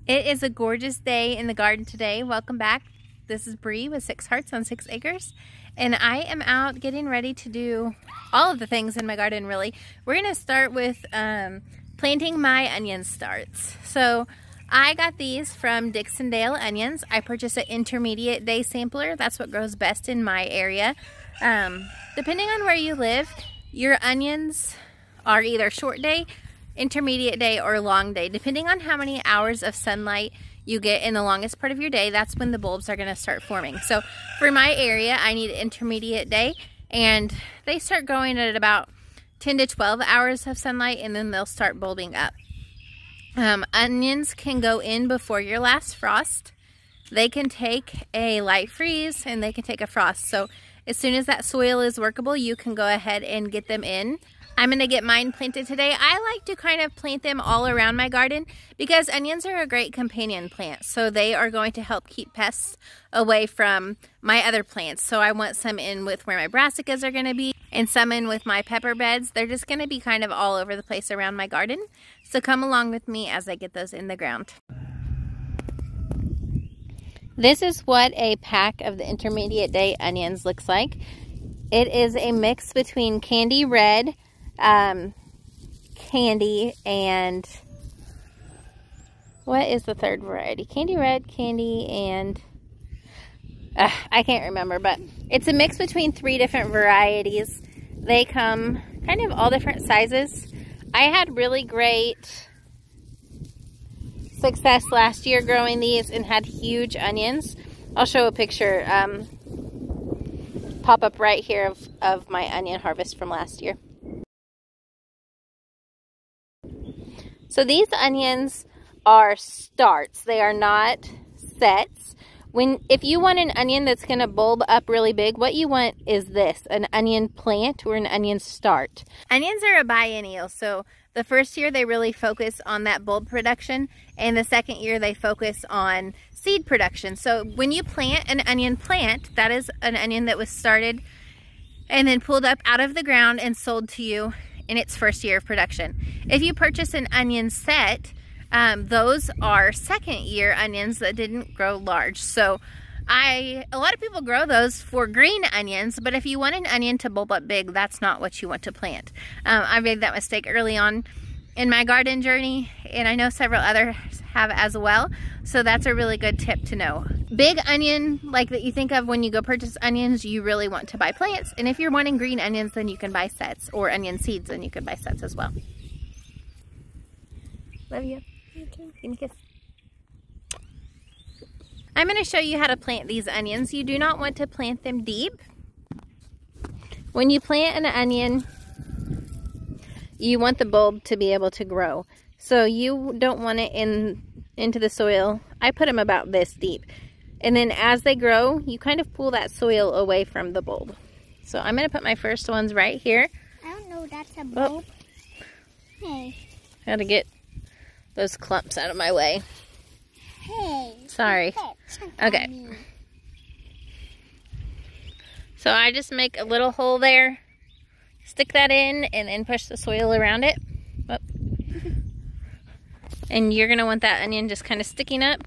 It is a gorgeous day in the garden today. Welcome back. This is Bree with 6 Hearts on 6 Acres, and I am out getting ready to do all of the things in my garden, really. We're going to start with planting my onion starts. So I got these from Dixondale Onions. I purchased an intermediate day sampler. That's what grows best in my area. Depending on where you live, your onions are either short day, intermediate day, or long day. Depending on how many hours of sunlight you get in the longest part of your day, that's when the bulbs are going to start forming. So for my area, I need intermediate day, and they start growing at about 10 to 12 hours of sunlight, and then they'll start bulbing up. Onions can go in before your last frost. They can take a light freeze, and they can take a frost. So as soon as that soil is workable, you can go ahead and get them in. I'm going to get mine planted today. I like to kind of plant them all around my garden because onions are a great companion plant. So they are going to help keep pests away from my other plants. So I want some in with where my brassicas are going to be and some in with my pepper beds. They're just going to be kind of all over the place around my garden. So come along with me as I get those in the ground. This is what a pack of the intermediate day onions looks like. It is a mix between candy red, candy, and what is the third variety? Candy red, candy, and I can't remember, but it's a mix between 3 different varieties. They come kind of all different sizes. I had really great success last year growing these and had huge onions. I'll show a picture pop up right here of my onion harvest from last year. So these onions are starts. They are not sets. If you want an onion that's going to bulb up really big, what you want is this, an onion plant or an onion start. Onions are a biennial, so the first year they really focus on that bulb production, and the second year they focus on seed production. So when you plant an onion plant, that is an onion that was started and then pulled up out of the ground and sold to you in its first year of production. If you purchase an onion set, those are second year onions that didn't grow large. So a lot of people grow those for green onions, but if you want an onion to bulb up big, that's not what you want to plant. I made that mistake early on in my garden journey, and I know several others have as well. So that's a really good tip to know. Big onion, like that you think of when you go purchase onions, you really want to buy plants. And if you're wanting green onions, then you can buy sets, or onion seeds, then you can buy sets as well. Love you. Okay. Give me a kiss. I'm going to show you how to plant these onions. You do not want to plant them deep. When you plant an onion, you want the bulb to be able to grow. So you don't want it into the soil. I put them about this deep. And then as they grow, you kind of pull that soil away from the bulb. So I'm going to put my first ones right here. I don't know that's a bulb. Oh. Hey. Got to get those clumps out of my way. Hey. Sorry. Okay. So I just make a little hole there, stick that in, and then push the soil around it. Oh. And you're going to want that onion just kind of sticking up,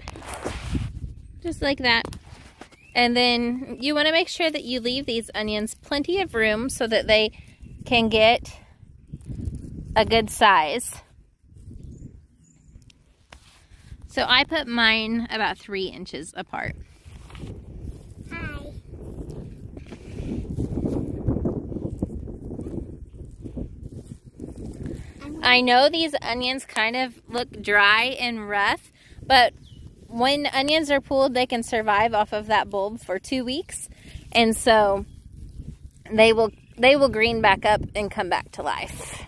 just like that. And then you want to make sure that you leave these onions plenty of room so that they can get a good size. So I put mine about 3 inches apart. Hi. I know these onions kind of look dry and rough, but when onions are pulled, they can survive off of that bulb for 2 weeks. And so they will green back up and come back to life.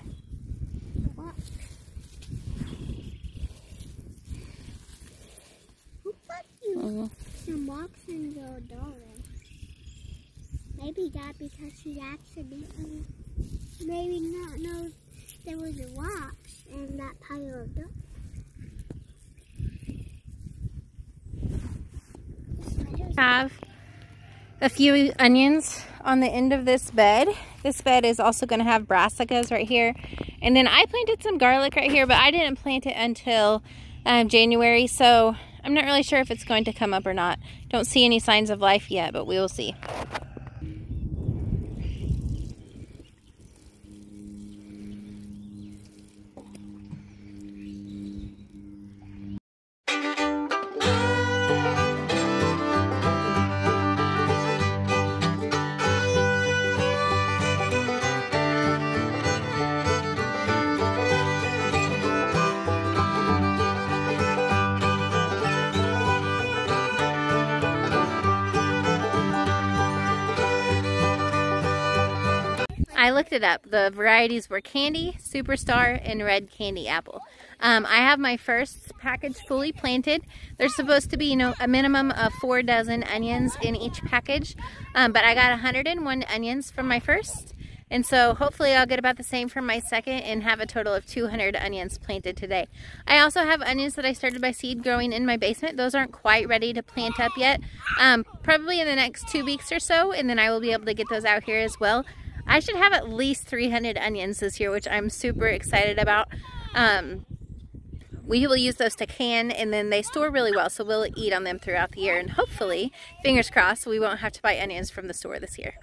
Some rocks in the doorway. Maybe that because she accidentally maybe not know there was a rocks in that pile of dirt. Have a few onions on the end of this bed. This bed is also going to have brassicas right here. And then I planted some garlic right here, but I didn't plant it until January, so I'm not really sure if it's going to come up or not. Don't see any signs of life yet, but we will see. I looked it up. The varieties were Candy, Superstar, and Red Candy Apple. I have my first package fully planted. There's supposed to be, a minimum of 4 dozen onions in each package, but I got 101 onions from my first, and so hopefully I'll get about the same from my second and have a total of 200 onions planted today. I also have onions that I started by seed growing in my basement. Those aren't quite ready to plant up yet. Probably in the next 2 weeks or so, and then I will be able to get those out here as well. I should have at least 300 onions this year, which I'm super excited about. We will use those to can, and then they store really well, so we'll eat on them throughout the year. And hopefully, fingers crossed, we won't have to buy onions from the store this year.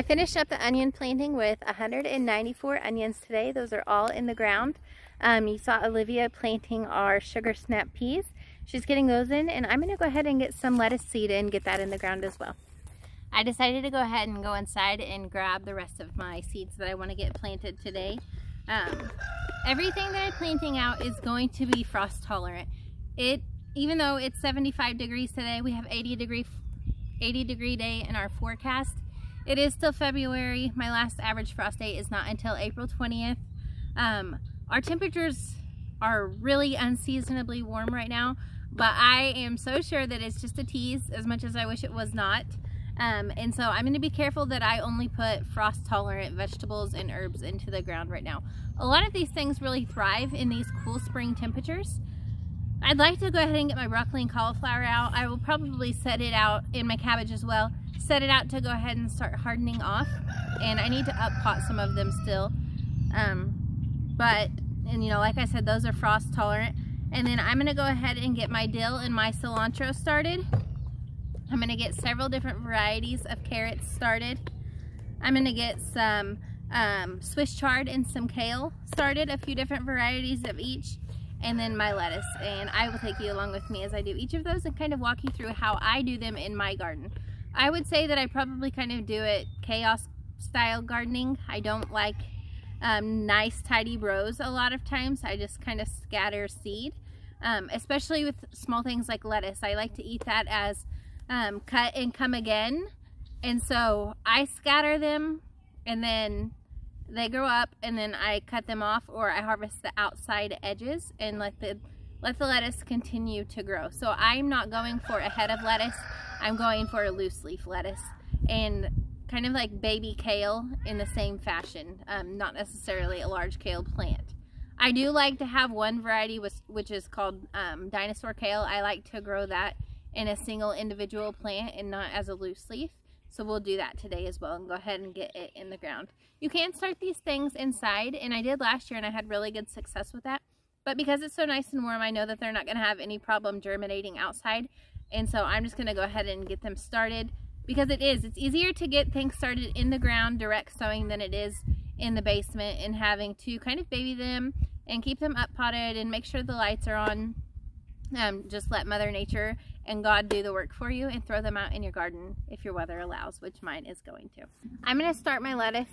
Finished up the onion planting with 194 onions today. Those are all in the ground. You saw Olivia planting our sugar snap peas. She's getting those in, and I'm going to go ahead and get some lettuce seed in, get that in the ground as well. I decided to go ahead and go inside and grab the rest of my seeds that I want to get planted today. Everything that I'm planting out is going to be frost tolerant. Even though it's 75 degrees today, we have 80 degree day in our forecast. It is still February. My last average frost date is not until April 20th. Our temperatures are really unseasonably warm right now, but I am so sure that it's just a tease, as much as I wish it was not. And so I'm going to be careful that I only put frost tolerant vegetables and herbs into the ground right now. A lot of these things really thrive in these cool spring temperatures. I'd like to go ahead and get my broccoli and cauliflower out. I will probably set it out in my cabbage as well. Set it out to go ahead and start hardening off, and I need to up pot some of them still. Like I said, those are frost tolerant. And then I'm gonna go ahead and get my dill and my cilantro started. I'm gonna get several different varieties of carrots started. I'm gonna get some Swiss chard and some kale started, a few different varieties of each, and then my lettuce. And I will take you along with me as I do each of those and kind of walk you through how I do them in my garden. I would say that I probably kind of do it chaos style gardening. I don't like nice tidy rows a lot of times. I just kind of scatter seed, especially with small things like lettuce. I like to eat that as cut and come again, and so I scatter them and then they grow up, and then I cut them off, or I harvest the outside edges and let the lettuce continue to grow. So I'm not going for a head of lettuce. I'm going for a loose leaf lettuce, and kind of like baby kale in the same fashion, not necessarily a large kale plant. I do like to have one variety which is called dinosaur kale. I like to grow that in a single individual plant and not as a loose leaf. So we'll do that today as well and go ahead and get it in the ground. You can start these things inside, and I did last year and I had really good success with that. But because it's so nice and warm, I know that they're not going to have any problem germinating outside. And so I'm just going to go ahead and get them started, because it's easier to get things started in the ground direct sowing than it is in the basement, and having to kind of baby them and keep them up potted and make sure the lights are on. Just let Mother Nature and God do the work for you and throw them out in your garden if your weather allows, which mine is going to. I'm going to start my lettuce.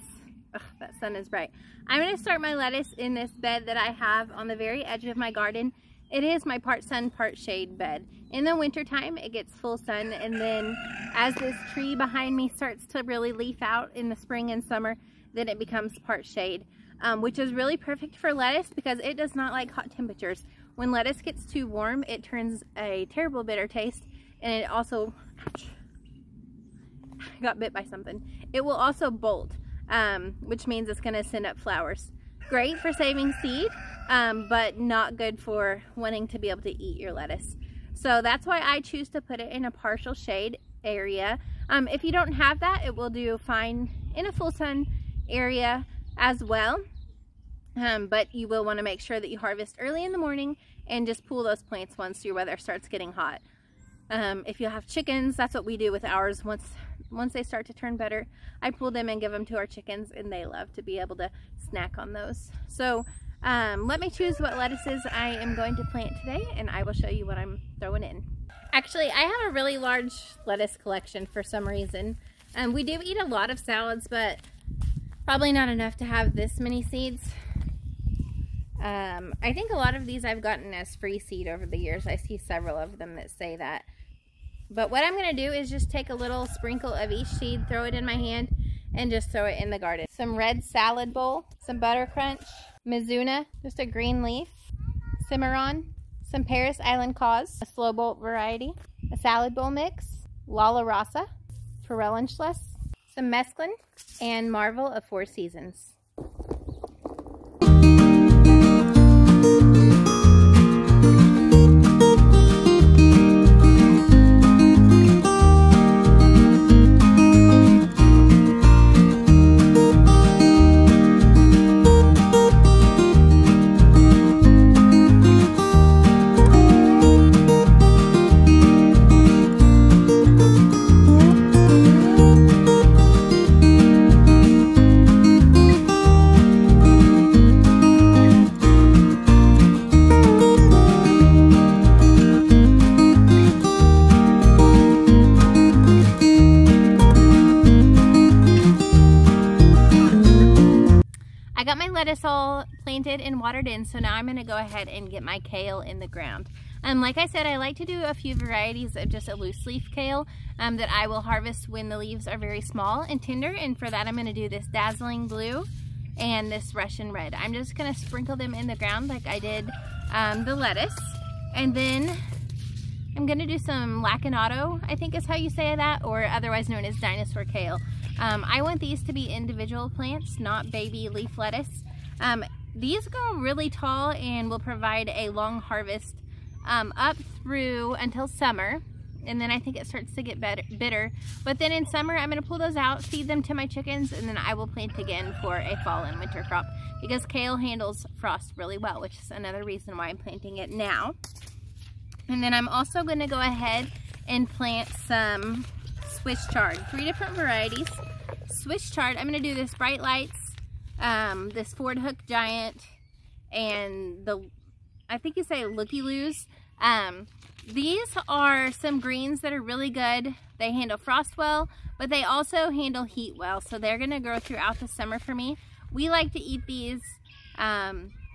Ugh, that sun is bright. I'm going to start my lettuce in this bed that I have on the very edge of my garden. It is my part sun, part shade bed. In the winter time, it gets full sun, and then as this tree behind me starts to really leaf out in the spring and summer, then it becomes part shade, which is really perfect for lettuce because it does not like hot temperatures. When lettuce gets too warm, it turns a terrible bitter taste, and it also, ouch, I got bit by something. It will also bolt, which means it's going to send up flowers. Great for saving seed, but not good for wanting to be able to eat your lettuce. So that's why I choose to put it in a partial shade area. If you don't have that, it will do fine in a full sun area as well. But you will want to make sure that you harvest early in the morning and just pull those plants once your weather starts getting hot. If you have chickens, that's what we do with ours. Once they start to turn better, I pull them and give them to our chickens, and they love to be able to snack on those. So let me choose what lettuces I am going to plant today, and I will show you what I'm throwing in. Actually, I have a really large lettuce collection for some reason. We do eat a lot of salads, but probably not enough to have this many seeds. I think a lot of these I've gotten as free seed over the years. I see several of them that say that. But what I'm going to do is just take a little sprinkle of each seed, throw it in my hand, and just throw it in the garden. Some red salad bowl, some butter crunch, Mizuna, just a green leaf, Cimarron, some Paris Island Cause, a slow bolt variety, a salad bowl mix, Lala Rasa, Forellenschluss, some mesclun, and Marvel of Four Seasons. Lettuce all planted and watered in, so now I'm going to go ahead and get my kale in the ground. Like I said, I like to do a few varieties of just a loose leaf kale that I will harvest when the leaves are very small and tender, and for that I'm going to do this dazzling blue and this Russian red. I'm just going to sprinkle them in the ground like I did the lettuce, and then I'm going to do some lacinato, I think is how you say that, or otherwise known as dinosaur kale. I want these to be individual plants, not baby leaf lettuce. These go really tall and will provide a long harvest up through until summer, and then I think it starts to get bitter. But then in summer I'm going to pull those out, feed them to my chickens, and then I will plant again for a fall and winter crop, because kale handles frost really well, which is another reason why I'm planting it now. And then I'm also going to go ahead and plant some Swiss chard, 3 different varieties. Swiss chard, I'm going to do this Bright Lights, this Ford Hook Giant, and I think you say Looky Loos. These are some greens that are really good. They handle frost well, but they also handle heat well, so they're going to grow throughout the summer for me. We like to eat these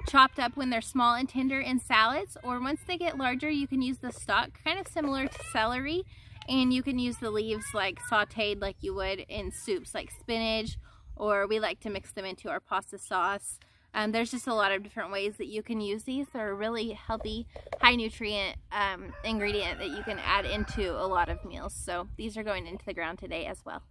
chopped up when they're small and tender in salads, or once they get larger you can use the stalk, kind of similar to celery, and you can use the leaves like sauteed like you would in soups like spinach, or we like to mix them into our pasta sauce. There's just a lot of different ways that you can use these. They're a really healthy, high nutrient ingredient that you can add into a lot of meals. So these are going into the ground today as well.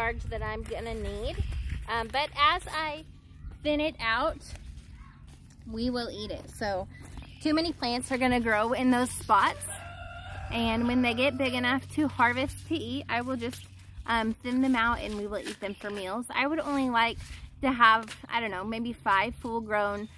charge that I'm gonna need. But as I thin it out, we will eat it. So too many plants are gonna grow in those spots. And when they get big enough to harvest to eat, I will just thin them out and we will eat them for meals. I would only like to have, I don't know, maybe 5 full-grown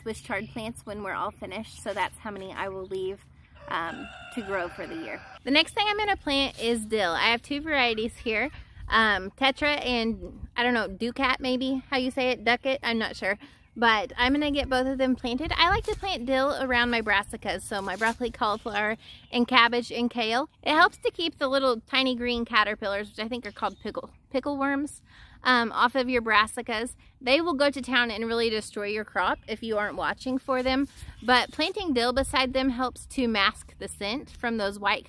Swiss chard plants when we're all finished. So that's how many I will leave to grow for the year. The next thing I'm gonna plant is dill. I have 2 varieties here, Tetra and I don't know, Ducat maybe, how you say it, Ducat, I'm not sure. But I'm gonna get both of them planted. I like to plant dill around my brassicas, so my broccoli, cauliflower, and cabbage and kale. It helps to keep the little tiny green caterpillars, which I think are called pickle worms, off of your brassicas. They will go to town and really destroy your crop if you aren't watching for them. But planting dill beside them helps to mask the scent from those white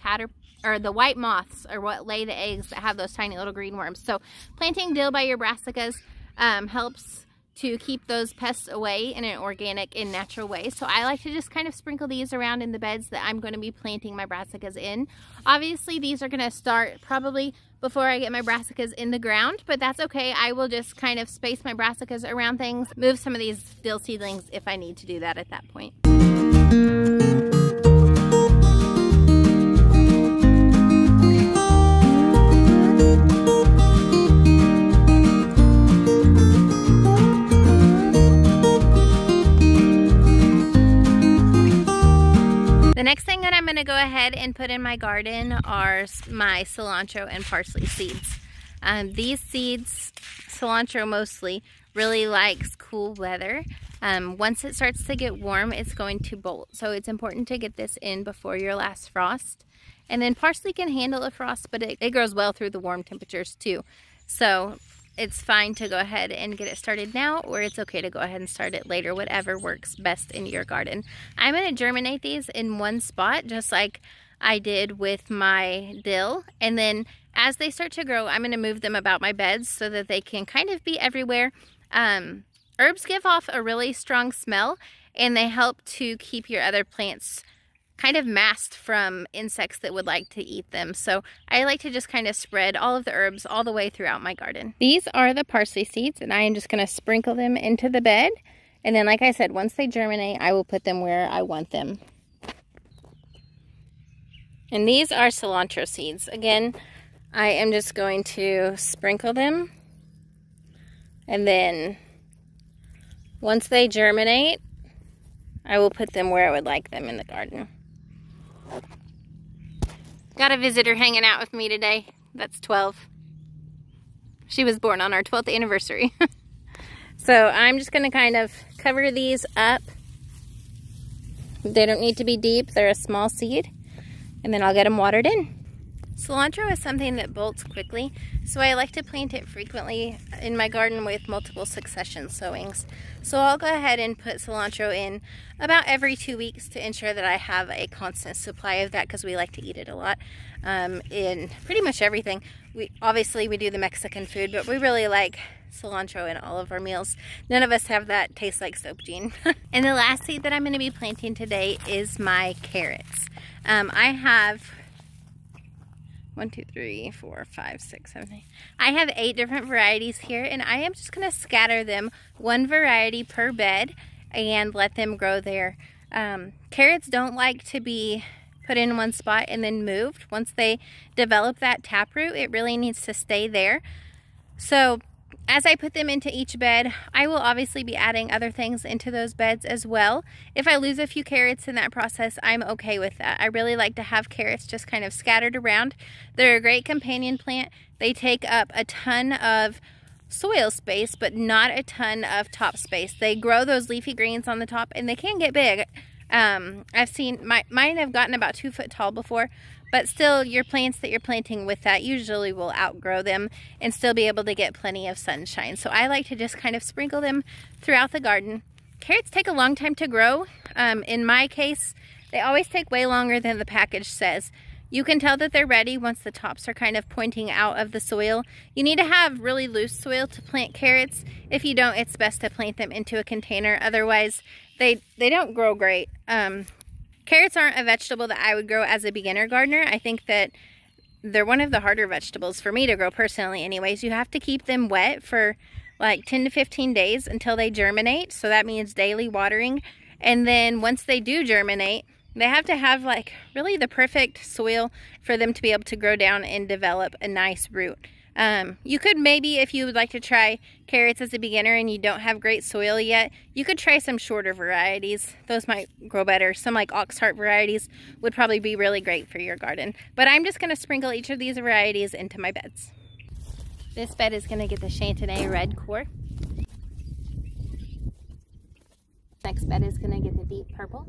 the white moths are what lay the eggs that have those tiny little green worms. So planting dill by your brassicas helps to keep those pests away in an organic and natural way. So I like to just kind of sprinkle these around in the beds that I'm going to be planting my brassicas in. Obviously these are going to start probably before I get my brassicas in the ground, but that's okay. I will just kind of space my brassicas around things, move some of these dill seedlings if I need to do that at that point. The next thing that I'm going to go ahead and put in my garden are my cilantro and parsley seeds. These seeds, cilantro mostly, really likes cool weather. Once it starts to get warm, it's going to bolt. So it's important to get this in before your last frost. And then parsley can handle a frost, but it grows well through the warm temperatures too. So it's fine to go ahead and get it started now, or it's okay to go ahead and start it later, whatever works best in your garden. I'm going to germinate these in one spot, just like I did with my dill. And then as they start to grow, I'm going to move them about my beds so that they can kind of be everywhere. Herbs give off a really strong smell, and they help to keep your other plants kind of masked from insects that would like to eat them. So I like to just kind of spread all of the herbs all the way throughout my garden. These are the parsley seeds, and I am just going to sprinkle them into the bed. And then, like I said, once they germinate, I will put them where I want them. And these are cilantro seeds. Again, I am just going to sprinkle them. And then once they germinate, I will put them where I would like them in the garden. Got a visitor hanging out with me today. That's 12. She was born on our 12th anniversary. So I'm just going to kind of cover these up. They don't need to be deep. They're a small seed. And then I'll get them watered in. Cilantro is something that bolts quickly, so I like to plant it frequently in my garden with multiple succession sowings. So I'll go ahead and put cilantro in about every 2 weeks to ensure that I have a constant supply of that, because we like to eat it a lot in pretty much everything. Obviously we do the Mexican food, but we really like cilantro in all of our meals. None of us have that taste like soap gene. And the last seed that I'm going to be planting today is my carrots. I have 1, 2, 3, 4, 5, 6, 7, 8. I have 8 different varieties here, and I am just going to scatter them one variety per bed and let them grow there. Carrots don't like to be put in one spot and then moved. Once they develop that taproot, it really needs to stay there. So as I put them into each bed, I will obviously be adding other things into those beds as well. If I lose a few carrots in that process, I'm okay with that. I really like to have carrots just kind of scattered around. They're a great companion plant. They take up a ton of soil space, but not a ton of top space. They grow those leafy greens on the top, and they can get big. I've seen mine have gotten about 2 foot tall before, but still your plants that you're planting with that usually will outgrow them and still be able to get plenty of sunshine. So I like to just kind of sprinkle them throughout the garden. Carrots take a long time to grow. In my case, they always take way longer than the package says. You can tell that they're ready once the tops are kind of pointing out of the soil. You need to have really loose soil to plant carrots. If you don't, it's best to plant them into a container. Otherwise, they don't grow great. Carrots aren't a vegetable that I would grow as a beginner gardener. I think that they're one of the harder vegetables for me to grow personally anyways. You have to keep them wet for like 10 to 15 days until they germinate. So that means daily watering. And then once they do germinate, they have to have like really the perfect soil for them to be able to grow down and develop a nice root. You could maybe, if you would like to try carrots as a beginner and you don't have great soil yet, you could try some shorter varieties. Those might grow better. Some like ox heart varieties would probably be really great for your garden. But I'm just going to sprinkle each of these varieties into my beds. This bed is going to get the Chantenay red core. Next bed is going to get the deep purple.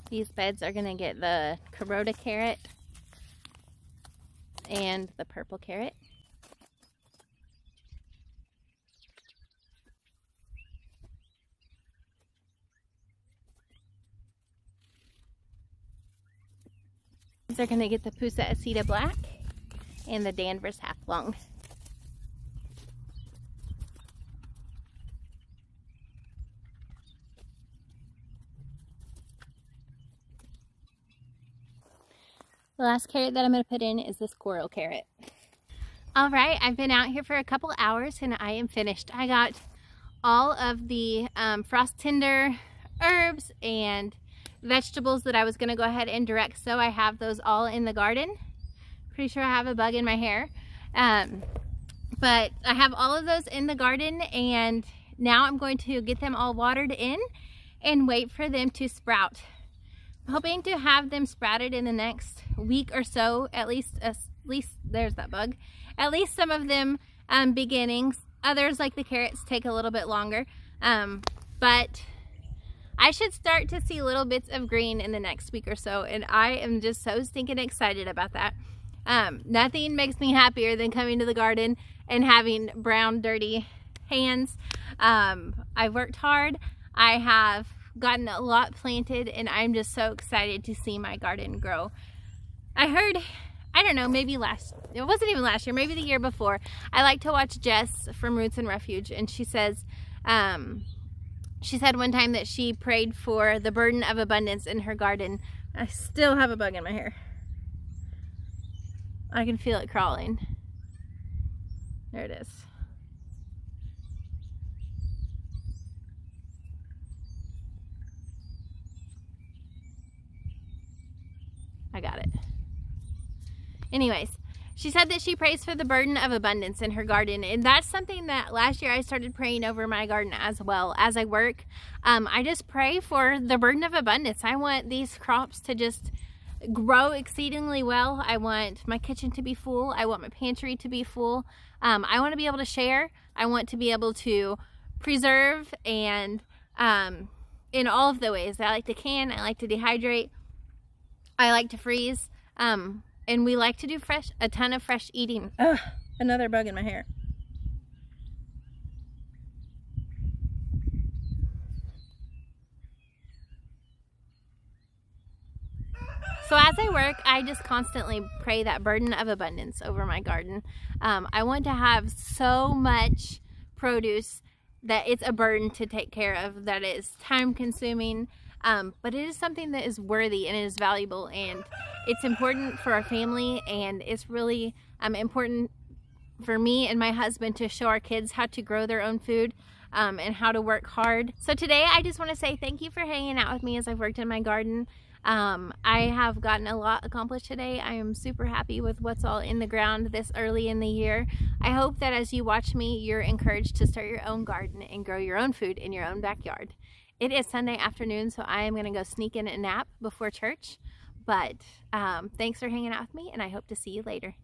These beds are going to get the Carota carrot and the purple carrot. These are going to get the Pusa Aceta black and the Danvers half long. The last carrot that I'm going to put in is this coral carrot. All right, I've been out here for a couple hours and I am finished. I got all of the frost tinder herbs and vegetables that I was going to go ahead and direct sow. I have those all in the garden. Pretty sure I have a bug in my hair. But I have all of those in the garden, and now I'm going to get them all watered in and wait for them to sprout. Hoping to have them sprouted in the next week or so, at least there's that bug, at least some of them beginnings. Others, like the carrots, take a little bit longer, but I should start to see little bits of green in the next week or so, and I am just so stinking excited about that. Nothing makes me happier than coming to the garden and having brown dirty hands. I've worked hard. I have gotten a lot planted, and I'm just so excited to see my garden grow. I heard, I don't know, maybe it wasn't even last year, maybe the year before, I like to watch Jess from Roots and Refuge, and she says, she said one time that she prayed for the burden of abundance in her garden. I still have a bug in my hair. I can feel it crawling. There it is. I got it. Anyways, she said that she prays for the burden of abundance in her garden, and that's something that last year I started praying over my garden as well. As I work, I just pray for the burden of abundance. I want these crops to just grow exceedingly well. I want my kitchen to be full. I want my pantry to be full. I want to be able to share. I want to be able to preserve, and in all of the ways. I like to can, I like to dehydrate, I like to freeze, and we like to do a ton of fresh eating. Ugh, another bug in my hair. So as I work, I just constantly pray that burden of abundance over my garden. I want to have so much produce that it's a burden to take care of, that is time consuming, but it is something that is worthy and it is valuable, and it's important for our family, and it's really important for me and my husband to show our kids how to grow their own food and how to work hard. So today I just want to say thank you for hanging out with me as I've worked in my garden. I have gotten a lot accomplished today. I am super happy with what's all in the ground this early in the year. I hope that as you watch me, you're encouraged to start your own garden and grow your own food in your own backyard. It is Sunday afternoon, so I am going to go sneak in a nap before church. But thanks for hanging out with me, and I hope to see you later.